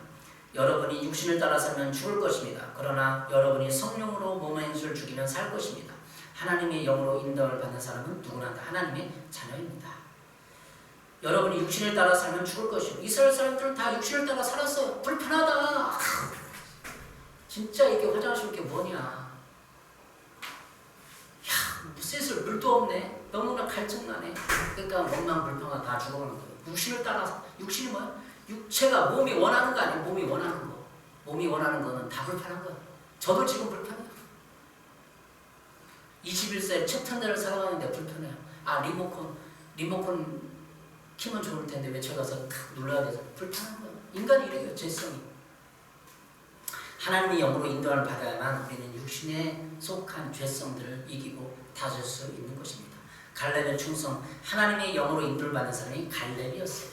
여러분이 육신을 따라 살면 죽을 것입니다. 그러나 여러분이 성령으로 몸의 행실을 죽이면 살 것입니다. 하나님의 영으로 인도를 받는 사람은 누구나 다 하나님의 자녀입니다. 여러분이 육신을 따라 살면 죽을 것이고 이스라엘 사람들은 다 육신을 따라 살았어요. 불편하다. 진짜 이게 화장실 게 뭐냐. 야, 셋을 물도 없네. 너무나 갈증나네. 그러니까 몸만 불평하다 다 죽어가는 거예요. 육신을 따라서. 육신이 뭐야? 육체가 몸이 원하는 거 아니에요. 몸이 원하는 거. 몸이 원하는 거는 다 불편한 거예요. 저도 지금 불편해요. 21세 챕터를 살아가는데 불편해요. 아, 리모컨 키면 좋을 텐데 외쳐 가서 눌러야 돼서 불편한 거예요. 인간이 이래요. 죄성이. 하나님의 영으로 인도를 받아야만 우리는 육신에 속한 죄성들을 이기고 다질 수 있는 것입니다. 갈렙의 충성, 하나님의 영으로 인도를 받는 사람이 갈렙이었어요.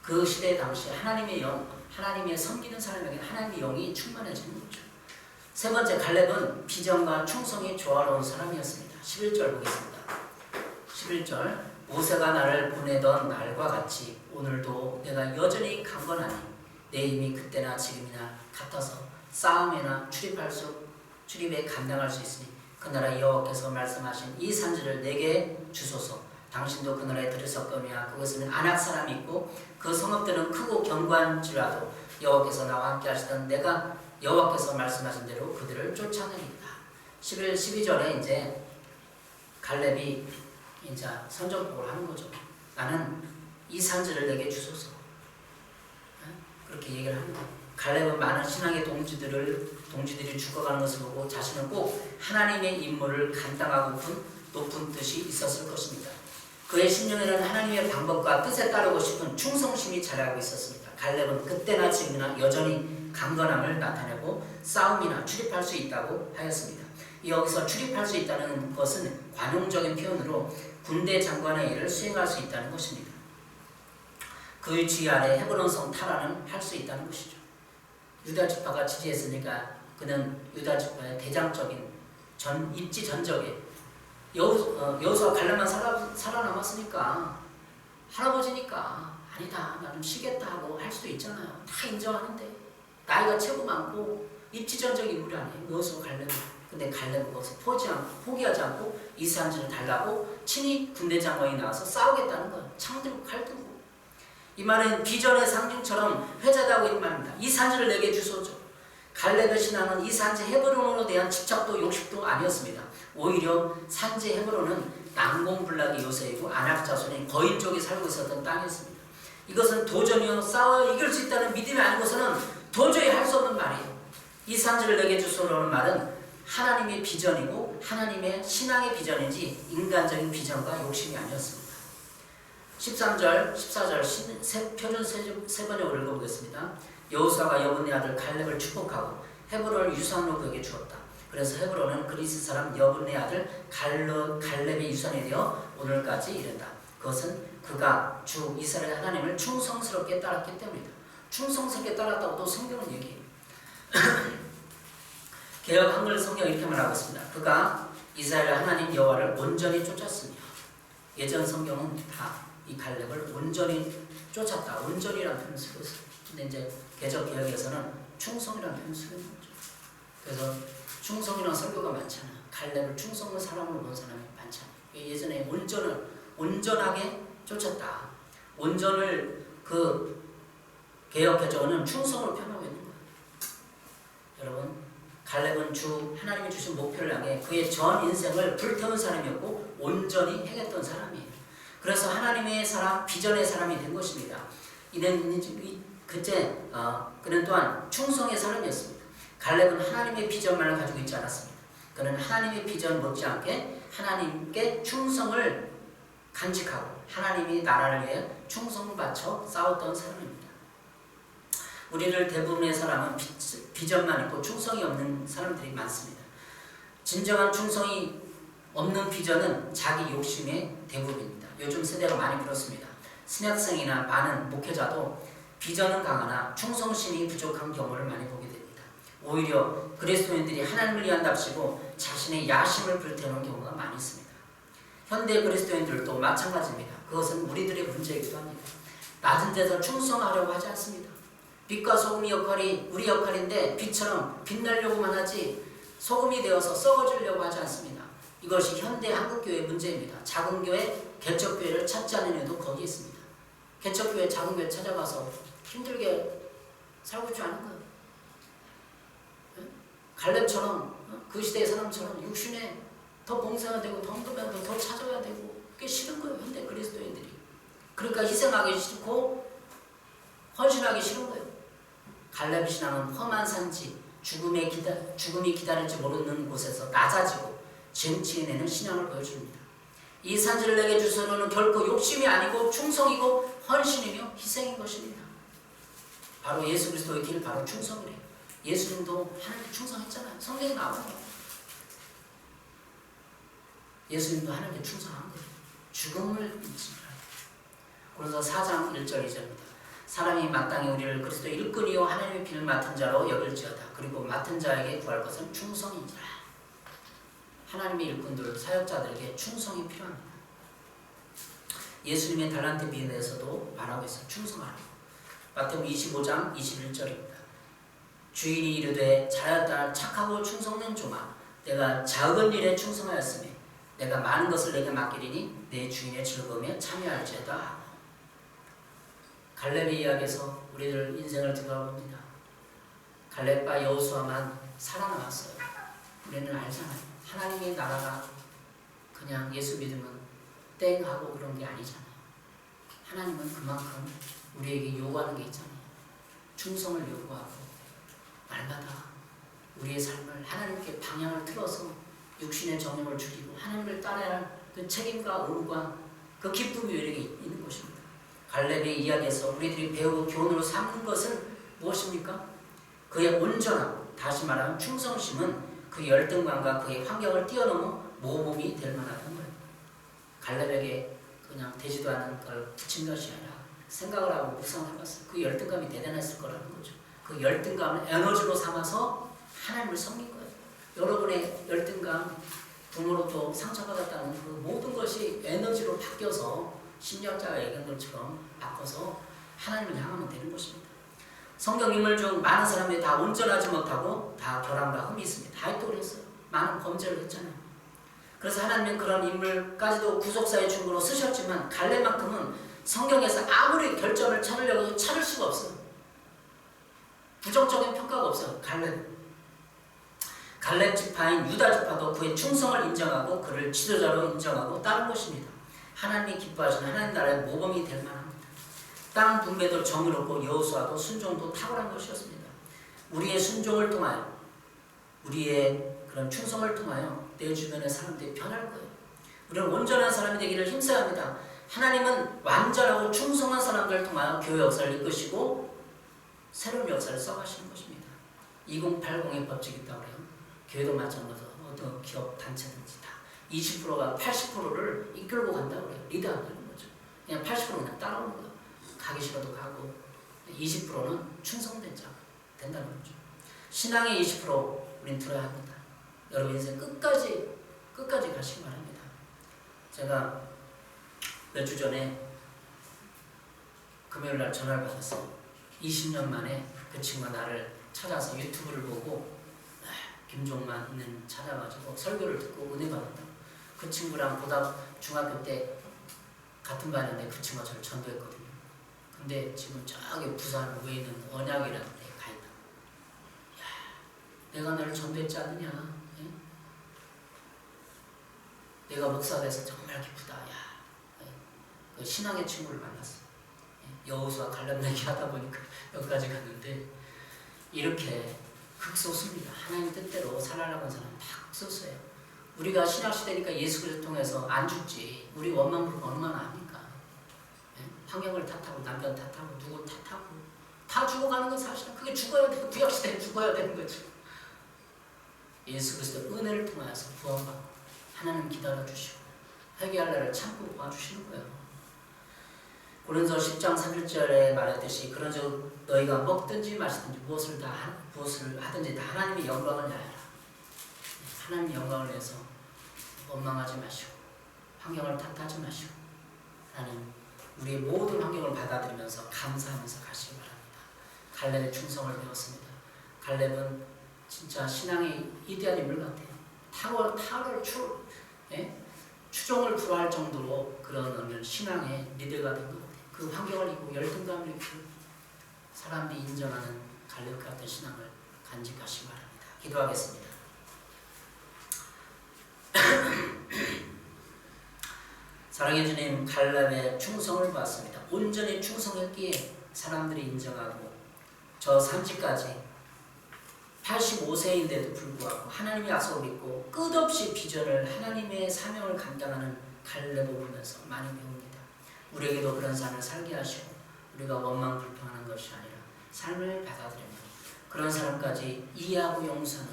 그 시대 당시 하나님의 영, 하나님의 섬기는 사람에게 하나님의 영이 충만해지는 거죠. 세 번째, 갈렙은 비전과 충성이 조화로운 사람이었습니다. 11절 보겠습니다. 11절, 모세가 나를 보내던 날과 같이 오늘도 내가 여전히 강건하니 내 힘이 그때나 지금이나 같아서 싸움이나 출입에 감당할 수 있으니 그 나라 여호와께서 말씀하신 이 산지를 내게 주소서. 당신도 그 나라에 들으셨거니와 그것은 아낙 사람이 있고 그 성읍들은 크고 견고한지라도 여호와께서 나와 함께 하시던 내가 여호와께서 말씀하신 대로 그들을 쫓아내리다. 11, 12절에 이제 갈렙이 이제 선전복을 하는 거죠. 나는 이 산지를 내게 주소서. 그렇게 얘기를 합니다. 갈렙은 많은 신앙의 동지들이 죽어가는 것을 보고 자신은 꼭 하나님의 임무를 감당하고픈 높은 뜻이 있었을 것입니다. 그의 심령에는 하나님의 방법과 뜻에 따르고 싶은 충성심이 자라고 있었습니다. 갈렙은 그때나 지금이나 여전히 강건함을 나타내고 싸움이나 출입할 수 있다고 하였습니다. 여기서 출입할 수 있다는 것은 관용적인 표현으로 군대 장관의 일을 수행할 수 있다는 것입니다. 그 주위 아래 헤브론 성 타라는 할 수 있다는 것이죠. 유다 지파가 지지했으니까 그는 유다 지파의 대장적인 입지 전적에 여호수아 갈렙만 살아남았으니까 할아버지니까 아니다 나 좀 쉬겠다 하고 할 수도 있잖아요. 다 인정하는데 나이가 최고 많고 입지 전적 인물이 아니에요. 여호수아 갈렙은. 근데 갈렙은 그것을 포기하지 않고 이 산지를 달라고 친히 군대 장관이 나와서 싸우겠다는 거예요. 창 들고 칼 들고. 이 말은 비전의 상징처럼 회자되고 있는 말입니다. 이 산지를 내게 주소죠. 갈렙의 신앙은 이 산지 헤브론으로 대한 집착도 욕심도 아니었습니다. 오히려 산지 헤브론은 난공불락의 요새이고 아낙 자손의 거인족이 살고 있었던 땅이었습니다. 이것은 도전이요 싸워 이길 수 있다는 믿음이 아니고서는 도저히 할 수 없는 말이에요. 이 산지를 내게 주소라는 말은 하나님의 비전이고 하나님의 신앙의 비전인지 인간적인 비전과 욕심이 아니었습니다. 13절, 14절 표준 세 번역을 읽어보겠습니다. 여호수아가 여분네 아들 갈렙을 축복하고 헤브론을 유산으로 그에게 주었다. 그래서 헤브론은 그리스 사람 여분네 아들 갈렙의 유산이 되어 오늘까지 이른다. 그것은 그가 주 이스라엘 하나님을 충성스럽게 따랐기 때문이다. 충성스럽게 따랐다고 또 성경은 얘기해요. 개역 한글 성경 이렇게 말하고 있습니다. 그가 이스라엘 하나님 여호와를 온전히 쫓았으며. 예전 성경은 다 이 갈렙을 온전히 쫓았다. 온전히라는 표현을 쓰고 있어요. 근데 이제 개역 개역에서는 충성이라는 표현을 쓰는 거죠. 그래서 충성이라는 설교가 많잖아요. 갈렙을 충성의 사람으로 본 사람이 많잖아요. 예전에 온전하게 쫓았다. 온전을 개역 개정은 충성으로 표현하고 있는 거예요. 여러분, 갈렙은 주 하나님이 주신 목표를 향해 그의 전 인생을 불태운 사람이었고 온전히 행했던 사람이에요. 그래서 하나님의 사람, 비전의 사람이 된 것입니다. 그는 또한 충성의 사람이었습니다. 갈렙은 하나님의 비전만을 가지고 있지 않았습니다. 그는 하나님의 비전 못지않게 하나님께 충성을 간직하고 하나님의 나라를 위해 충성을 바쳐 싸웠던 사람입니다. 우리들 대부분의 사람은 비전만 있고 충성이 없는 사람들이 많습니다. 진정한 충성이 없는 비전은 자기 욕심의 대부분입니다. 요즘 세대가 많이 그렇습니다. 신학생이나 많은 목회자도 비전은 강하나 충성심이 부족한 경우를 많이 보게 됩니다. 오히려 그리스도인들이 하나님을 위한답시고 자신의 야심을 불태우는 경우가 많이 있습니다. 현대 그리스도인들도 마찬가지입니다. 그것은 우리들의 문제이기도 합니다. 낮은 데서 충성하려고 하지 않습니다. 빛과 소금이 역할이 우리 역할인데 빛처럼 빛나려고만 하지 소금이 되어서 썩어지려고 하지 않습니다. 이것이 현대 한국교회의 문제입니다. 작은 교회, 개척교회를 찾지 않는 이유도 거기에 있습니다. 개척교회, 작은 교회 찾아가서 힘들게 살고 싶지 않은 거예요. 갈렙처럼 그 시대의 사람처럼 육신에 더 봉사해야 되고 덤덤해야 더 찾아야 되고 그게 싫은 거예요. 현대 그리스도인들이. 그러니까 희생하기 싫고 헌신하기 싫은 거예요. 갈렙 신앙은 험한 산지, 죽음이 기다릴지 모르는 곳에서 낮아지고 쟁취해내는 신앙을 보여줍니다. 이 산지를 내게 주소서는 결코 욕심이 아니고 충성이고 헌신이며 희생인 것입니다. 바로 예수 그리스도의 길, 바로 충성이래요. 예수님도 하나님께 충성했잖아요. 성경에 나와요. 예수님도 하나님께 충성한 거예요. 죽음을 잊지 말아요. 그래서 4장 1절 2절입니다. 사람이 마땅히 우리를 그리스도의 일꾼이요 하나님의 비를 맡은 자로 여길지어다. 그리고 맡은 자에게 구할 것은 충성이니라. 하나님의 일꾼들, 사역자들에게 충성이 필요합니다. 예수님의 달란트 비유에서도 말하고 있어요. 충성하라고. 마태복음 25장 21절입니다. 주인이 이르되 잘하였다 착하고 충성된 종아 내가 작은 일에 충성하였으니 내가 많은 것을 내게 맡기리니 내 주인의 즐거움에 참여할지어다. 갈렙의 이야기에서 우리들 인생을 들어봅니다. 갈렙과 여호수아만 살아남았어요. 우리는 알잖아요. 하나님의 나라가 그냥 예수 믿으면 땡 하고 그런 게 아니잖아요. 하나님은 그만큼 우리에게 요구하는 게 있잖아요. 충성을 요구하고 날마다 우리의 삶을 하나님께 방향을 틀어서 육신의 정욕을 죽이고 하나님을 따라야 할 그 책임과 의무가 그 기쁨이 우리에게 있는 것입니다. 갈렙의 이야기에서 우리들이 배우고 교훈으로 삼는 것은 무엇입니까? 그의 온전하고 다시 말하면 충성심은 그 열등감과 그의 환경을 뛰어넘어 모범이 될 만하다는 거예요. 갈렙에게 그냥 되지도 않은 걸 붙인 것이 아니라 생각을 하고 묵상을 해봤어요. 그 열등감이 대단했을 거라는 거죠. 그 열등감을 에너지로 삼아서 하나님을 섬긴 거예요. 여러분의 열등감, 부모로부터 상처받았다는 그 모든 것이 에너지로 바뀌어서 심리학자가 얘기한 것처럼 바꿔서 하나님을 향하면 되는 것입니다. 성경 인물 중 많은 사람들이 다 온전하지 못하고 다 결함과 흠이 있습니다. 다윗도 그랬어요. 많은 범죄를 했잖아요. 그래서 하나님은 그런 인물까지도 구속사의 중으로 쓰셨지만 갈렙만큼은 성경에서 아무리 결점을 찾으려고 해도 찾을 수가 없어요. 부정적인 평가가 없어요. 갈렙 지파인 유다 지파도 그의 충성을 인정하고 그를 지도자로 인정하고 따른 것입니다. 하나님이 기뻐하시는 하나님 나라의 모범이 될 만합니다. 땅 분배도 정의롭고 여호수아도 순종도 탁월한 것이었습니다. 우리의 순종을 통하여 우리의 그런 충성을 통하여 내 주변의 사람들이 변할 거예요. 우리는 온전한 사람이 되기를 힘써야 합니다. 하나님은 완전하고 충성한 사람들을 통하여 교회 역사를 이끄시고 새로운 역사를 써가시는 것입니다. 2080의 법칙이 있다고 그래요. 교회도 마찬가지로 어떤 기업 단체든지 다 20%가 80%를 이끌고 간다고 그래요. 리드한다는 거죠. 그냥 80%는 그냥 따라오는 거예요. 가기 싫어도 가고 20%는 충성된 자가 된다는 거죠. 신앙의 20% 우린 들어야 합니다. 여러분 인생 끝까지 가시기 바랍니다. 제가 몇 주 전에 금요일날 전화를 받았어요. 20년 만에 그 친구가 나를 찾아서 유튜브를 보고 김종만 있는 찾아가지고 설교를 듣고 은혜 받았다. 그 친구랑 보다 중학교 때 같은 반인데 그 친구가 저를 전도했거든요. 근데 지금 저기 부산 위에 있는 언약이라는 데 가 있다. 야, 내가 너를 전도했지 않느냐? 예? 내가 목사가 돼서 정말 기쁘다. 야, 예? 그 신앙의 친구를 만났어. 예? 여호수아 갈렙 얘기하다 보니까 여기까지 갔는데 이렇게 극소수입니다. 하나님 뜻대로 살아가는 사람 다 극소수예요. 우리가 신약시대니까 예수 그리스도 통해서 안 죽지. 우리 원망 불평 얼마나 합니까? 예? 환경을 탓하고 남편 탓하고 누구 탓하고 다 죽어가는 건 사실은 그게 죽어야 되고 구약시대에 죽어야 되는 거죠. 예수 그리스도 은혜를 통하여서 구원받고 하나님 기다려주시고 회개할 날을 참고 도와주시는 거예요. 고린도서 10장 3절에 말했듯이 그런즉 너희가 먹든지 마시든지 무엇을 하든지 다 하나님의 영광을 위하여라. 하나님의 영광을 위해서 원망하지 마시고 환경을 탓하지 마시고 하나님 우리의 모든 환경을 받아들이면서 감사하면서 가시기 바랍니다. 갈렙의 충성을 배웠습니다. 갈렙은 진짜 신앙의 위대한 인물 같아요. 타월 추종을 불허할 정도로 그런 신앙의 리더가 된 것 같아요. 그 환경을 이기고 열등감을 이기고 사람들이 인정하는 갈렙 같은 신앙을 간직하시기 바랍니다. 기도하겠습니다. 사랑해 주님, 갈렙의 충성을 봤습니다. 온전히 충성했기에 사람들이 인정하고 저 산지까지 85세인데도 불구하고 하나님의 약속을 믿고 끝없이 비전을 하나님의 사명을 감당하는 갈렙을 보면서 많이 배웁니다. 우리에게도 그런 삶을 살게 하시고 우리가 원망 불평하는 것이 아니라 삶을 받아들이는 그런 사람까지 이해하고 용서하는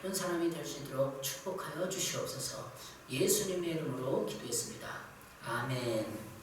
넓은 사람이 될 수 있도록 축복하여 주시옵소서. 예수님의 이름으로 기도했습니다. 아멘.